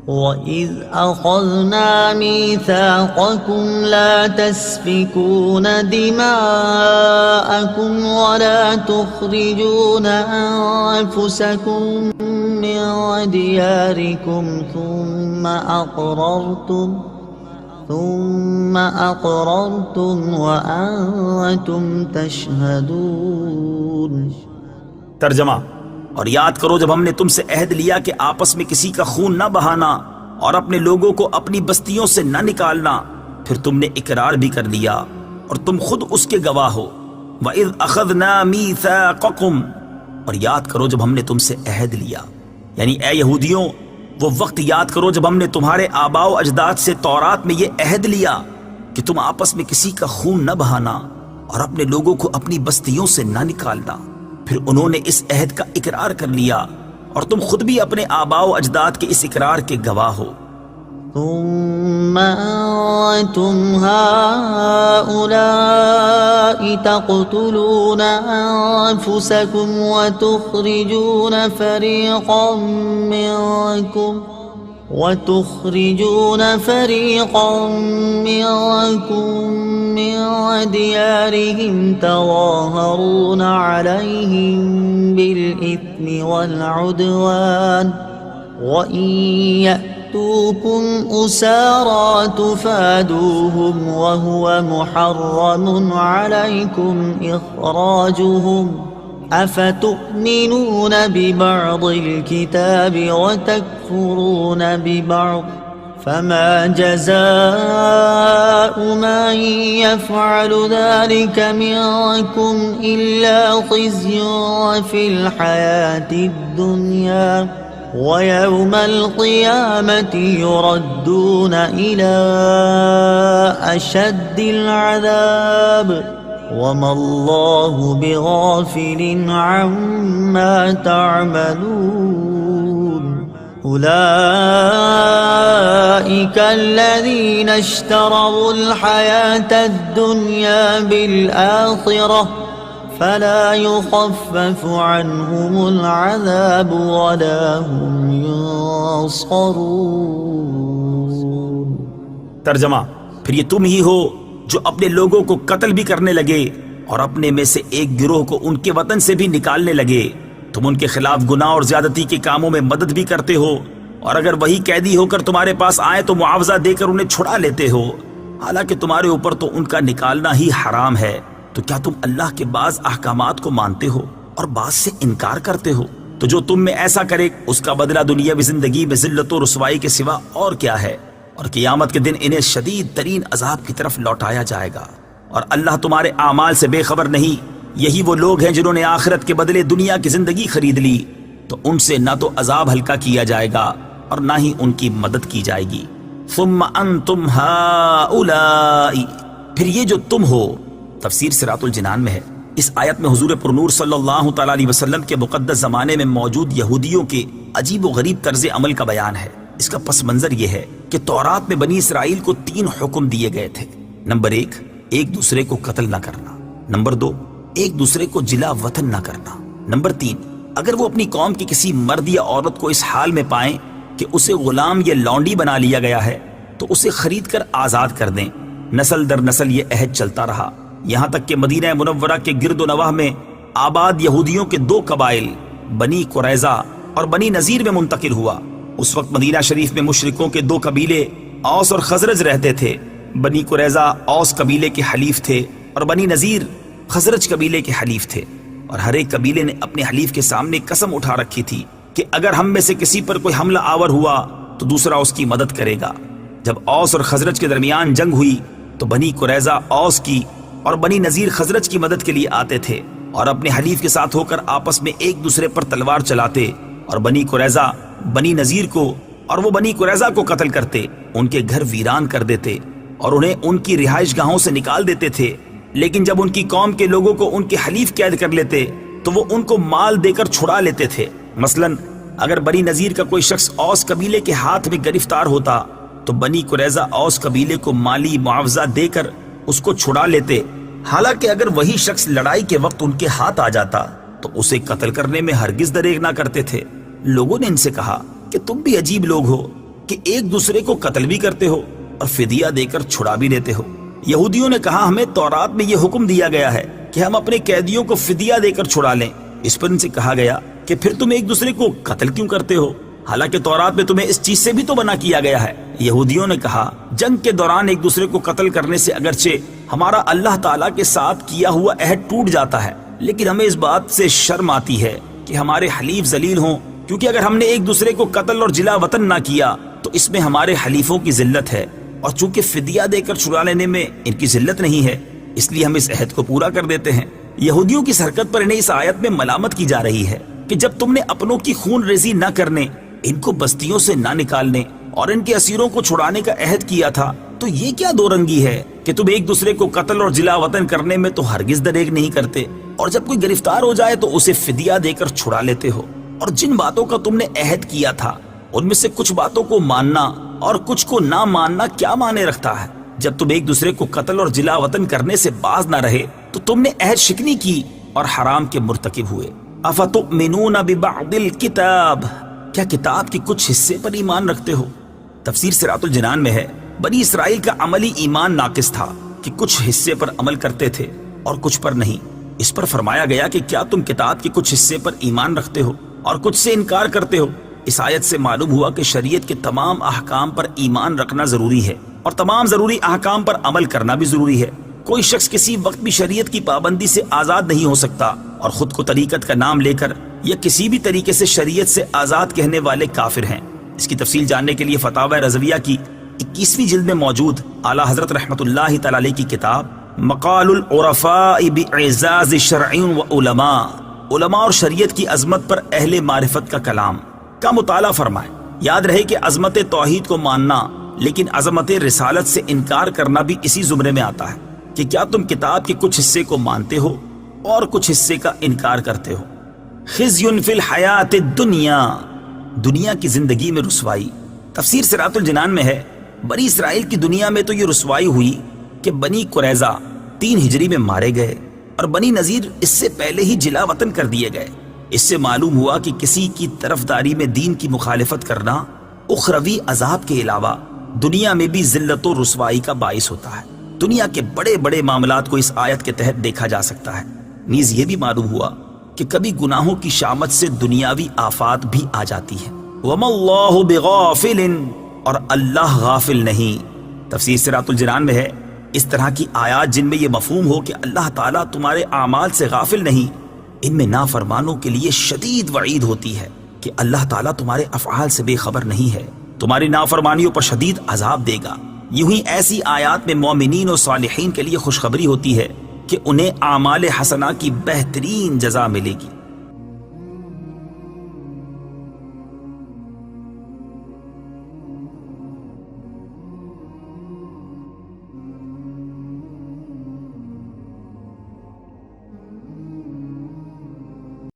وَإِذْ أَخَذْنَا مِيثَاقَكُمْ لَا تَسْفِكُونَ دِمَاءَكُمْ وَلَا تُخْرِجُونَ أَنفُسَكُمْ مِنْ دِيَارِكُمْ ثُمَّ أَقْرَرْتُمْ وَأَنْتُمْ تَشْهَدُونَ۔ ترجمہ: اور یاد کرو جب ہم نے تم سے عہد لیا کہ آپس میں کسی کا خون نہ بہانا اور اپنے لوگوں کو اپنی بستیوں سے نہ نکالنا، پھر تم نے اقرار بھی کر لیا اور تم خود اس کے گواہ ہو۔ وَإِذْ أَخَذْنَا مِيثَاقَكُمْ، اور یاد کرو جب ہم نے تم سے عہد لیا، یعنی اے یہودیوں وہ وقت یاد کرو جب ہم نے تمہارے آباء و اجداد سے تورات میں یہ عہد لیا کہ تم آپس میں کسی کا خون نہ بہانا اور اپنے لوگوں کو اپنی بستیوں سے نہ نکالنا، پھر انہوں نے اس عہد کا اقرار کر لیا اور تم خود بھی اپنے آباء و اجداد کے اس اقرار کے گواہ ہو۔ ثم أنتم هؤلاء تقتلون أنفسكم وتخرجون فريقا منكم من ديارهم تظاهرون عليهم بالإثم والعدوان وإن يأتوكم أسارى تفادوهم وهو محرم عليكم إخراجهم أفتؤمنون ببعض الكتاب وتكفرون ببعض فما جزاء من يفعل ذلك منكم إلا خزي في الحياة الدنيا ويوم القيامة يردون إلى أشد العذاب وما الله بغافل عما تعملون أولئك الذين اشتروا الحياة الدنيا بالآخرة فلا يخفف عنهم العذاب ولا هم ينصرون۔ ترجمہ: پھر یہ تم ہی ہو جو اپنے لوگوں کو قتل بھی کرنے لگے اور اپنے میں سے ایک گروہ کو ان کے وطن سے بھی نکالنے لگے۔ تم ان کے خلاف گناہ اور زیادتی کے کاموں میں مدد بھی کرتے ہو، اور اگر وہی قیدی ہو کر تمہارے پاس آئے تو معاوضہ دے کر انہیں چھڑا لیتے ہو، حالانکہ تمہارے اوپر تو ان کا نکالنا ہی حرام ہے۔ تو کیا تم اللہ کے بعض احکامات کو مانتے ہو اور بعض سے انکار کرتے ہو؟ تو جو تم میں ایسا کرے اس کا بدلہ دنیاوی زندگی میں ذلت و رسوائی کے سوا اور کیا ہے، اور قیامت کے دن انہیں شدید ترین عذاب کی طرف لوٹایا جائے گا۔ اور اللہ تمہارے اعمال سے بے خبر نہیں۔ یہی وہ لوگ ہیں جنہوں نے آخرت کے بدلے دنیا کی زندگی خرید لی، تو ان سے نہ تو عذاب ہلکا کیا جائے گا اور نہ ہی ان کی مدد کی جائے گی۔ ثم انتم ہؤلاء، پھر یہ جو تم ہو، تفسیر صراط الجنان میں ہے۔ اس آیت میں حضور پرنور صلی اللہ تعالی علیہ وسلم کے مقدس زمانے میں موجود یہودیوں کے عجیب و غریب طرز عمل کا بیان ہے۔ اس کا پس منظر یہ ہے کہ تورات میں بنی اسرائیل کو 3 حکم دیے گئے تھے۔ نمبر 1، ایک دوسرے کو قتل نہ کرنا۔ نمبر 2، ایک دوسرے کو جلا وطن نہ کرنا۔ نمبر 3، اگر وہ اپنی قوم کی کسی مرد یا عورت کو اس حال میں پائیں کہ اسے غلام یا لونڈی بنا لیا گیا ہے تو اسے خرید کر آزاد کر دیں۔ نسل در نسل یہ عہد چلتا رہا، یہاں تک کہ مدینہ منورہ کے گرد و نواح میں آباد یہودیوں کے 2 قبائل بنی قریظہ اور بنی نذیر میں منتقل ہوا۔ اس وقت مدینہ شریف میں مشرکوں کے 2 قبیلے اوس اور خزرج رہتے تھے۔ بنی قریظہ اوس قبیلے کے حلیف تھے اور بنی نذیر خزرج قبیلے کے حلیف تھے، اور ہر ایک قبیلے نے اپنے حلیف کے سامنے قسم اٹھا رکھی تھی کہ اگر ہم میں سے کسی پر کوئی حملہ آور ہوا تو دوسرا اس کی مدد کرے گا۔ جب اوس اور خزرج کے درمیان جنگ ہوئی تو بنی قریظہ اوس کی اور بنی نذیر خزرج کی مدد کے لیے آتے تھے اور اپنے حلیف کے ساتھ ہو کر آپس میں ایک دوسرے پر تلوار چلاتے، اور بنی قریظہ بنی نذیر کو اور وہ بنی قریظہ کو قتل کرتے، ان کے گھر ویران کر دیتے اور انہیں ان کی رہائش گاہوں سے نکال دیتے تھے۔ لیکن جب ان کی قوم کے لوگوں کو ان کے حلیف قید کر لیتے تو وہ ان کو مال دے کر چھڑا لیتے تھے۔ مثلا اگر بنی نذیر کا کوئی شخص اوس قبیلے کے ہاتھ میں گرفتار ہوتا تو بنی قریظہ اوس قبیلے کو مالی معاوضہ دے کر اس کو چھڑا لیتے، حالانکہ اگر وہی شخص لڑائی کے وقت ان کے ہاتھ آ جاتا تو اسے قتل کرنے میں ہرگز دریغ نہ کرتے تھے۔ لوگوں نے ان سے کہا کہ تم بھی عجیب لوگ ہو، کہ ایک دوسرے کو قتل بھی کرتے ہو اور فدیہ دے کر چھڑا بھی لیتے ہو؟ یہودیوں نے کہا ہمیں تورات میں یہ حکم دیا گیا ہے کہ ہم اپنے قیدیوں کو فدیہ دے کر چھڑا لیں۔ اس پر ان سے کہا گیا کہ پھر تم ایک دوسرے کو قتل کیوں کرتے ہو، حالانکہ تورات میں تمہیں اس چیز سے بھی تو منع کیا گیا ہے۔ یہودیوں نے کہا جنگ کے دوران ایک دوسرے کو قتل کرنے سے اگرچہ ہمارا اللہ تعالیٰ کے ساتھ کیا ہوا عہد ٹوٹ جاتا ہے، لیکن ہمیں اس بات سے شرم آتی ہے کہ ہمارے حلیف ذلیل ہوں، کیونکہ اگر ہم نے ایک دوسرے کو قتل اور جلا وطن نہ کیا تو اس میں ہمارے حلیفوں کی ذلت ہے، اور چونکہ فدیہ دے کر چھڑا لینے میں ان کی ذلت نہیں ہے، اس لیے ہم اس عہد کو پورا کر دیتے ہیں۔ یہودیوں کی حرکت پر انہیں اس آیت میں ملامت کی جا رہی ہے کہ جب تم نے اپنوں کی خون ریزی نہ کرنے، ان کو بستیوں سے نہ نکالنے اور ان کے اسیروں کو چھڑانے کا عہد کیا تھا، تو یہ کیا دو رنگی ہے کہ تم ایک دوسرے کو قتل اور جلا وطن کرنے میں تو ہرگز دریغ نہیں کرتے، اور جب کوئی گرفتار ہو جائے تو اسے فدیہ دے کر چھڑا لیتے ہو؟ اور جن باتوں کا تم نے عہد کیا تھا ان میں سے کچھ باتوں کو ماننا اور کچھ کو نہ ماننا کیا معنی رکھتا ہے؟ جب تم ایک دوسرے کو قتل اور جلا وطن کرنے سے باز نہ رہے تو تم نے عہد شکنی کی اور حرام کے مرتکب ہوئے۔ افتؤمنون ببعض الکتاب، کیا کتاب کے کچھ حصے پر ایمان رکھتے ہو؟ تفسیر صراط الجنان میں ہے بنی اسرائیل کا عملی ایمان ناقص تھا کہ کچھ حصے پر عمل کرتے تھے اور کچھ پر نہیں۔ اس پر فرمایا گیا کہ کیا تم کتاب کے کچھ حصے پر ایمان رکھتے ہو اور کچھ سے انکار کرتے ہو؟ اس آیت سے معلوم ہوا کہ شریعت کے تمام احکام پر ایمان رکھنا ضروری ہے اور تمام ضروری احکام پر عمل کرنا بھی ضروری ہے۔ کوئی شخص کسی وقت بھی شریعت کی پابندی سے آزاد نہیں ہو سکتا، اور خود کو طریقت کا نام لے کر یا کسی بھی طریقے سے شریعت سے آزاد کہنے والے کافر ہیں۔ اس کی تفصیل جاننے کے لیے فتاوی رضویہ کی 21ویں جلد میں موجود اعلیٰ حضرت رحمۃ اللہ تعالی علیہ کی کتاب مقال العرفاء باعزاز شرع و علماء، علماء اور شریعت کی عظمت پر اہل معرفت کا کلام کا مطالعہ فرمائیں۔ یاد رہے کہ عظمت توحید کو ماننا لیکن عظمت رسالت سے انکار کرنا بھی اسی زمرے میں آتا ہے کہ کیا تم کتاب کے کچھ حصے کو مانتے ہو اور کچھ حصے کا انکار کرتے ہو۔ خزی فی الحیات الدنیا، دنیا کی زندگی میں رسوائی۔ تفسیر صراط الجنان میں ہے بنی اسرائیل کی دنیا میں تو یہ رسوائی ہوئی کہ بنی قریظہ 3 ہجری میں مارے گئے اور بنی نذیر اس سے پہلے ہی جلا وطن کر دیے گئے۔ اس سے معلوم ہوا کہ کسی کی طرفداری میں دین کی مخالفت کرنا اخروی عذاب کے علاوہ دنیا میں بھی ذلت و رسوائی کا باعث ہوتا ہے۔ دنیا کے بڑے بڑے معاملات کو اس آیت کے تحت دیکھا جا سکتا ہے۔ نیز یہ بھی معلوم ہوا کہ کبھی گناہوں کی شامت سے دنیاوی آفات بھی آ جاتی ہے۔ وَمَا اللَّهُ بِغَافِلٍ، اور اللہ غافل نہیں۔ تفسیر صراط الجنان میں ہے اس طرح کی آیات جن میں یہ مفہوم ہو کہ اللہ تعالیٰ تمہارے اعمال سے غافل نہیں، ان میں نافرمانوں کے لیے شدید وعید ہوتی ہے کہ اللہ تعالیٰ تمہارے افعال سے بے خبر نہیں ہے، تمہاری نافرمانیوں پر شدید عذاب دے گا۔ یوں ہی ایسی آیات میں مومنین اور صالحین کے لیے خوشخبری ہوتی ہے کہ انہیں اعمال حسنہ کی بہترین جزا ملے گی۔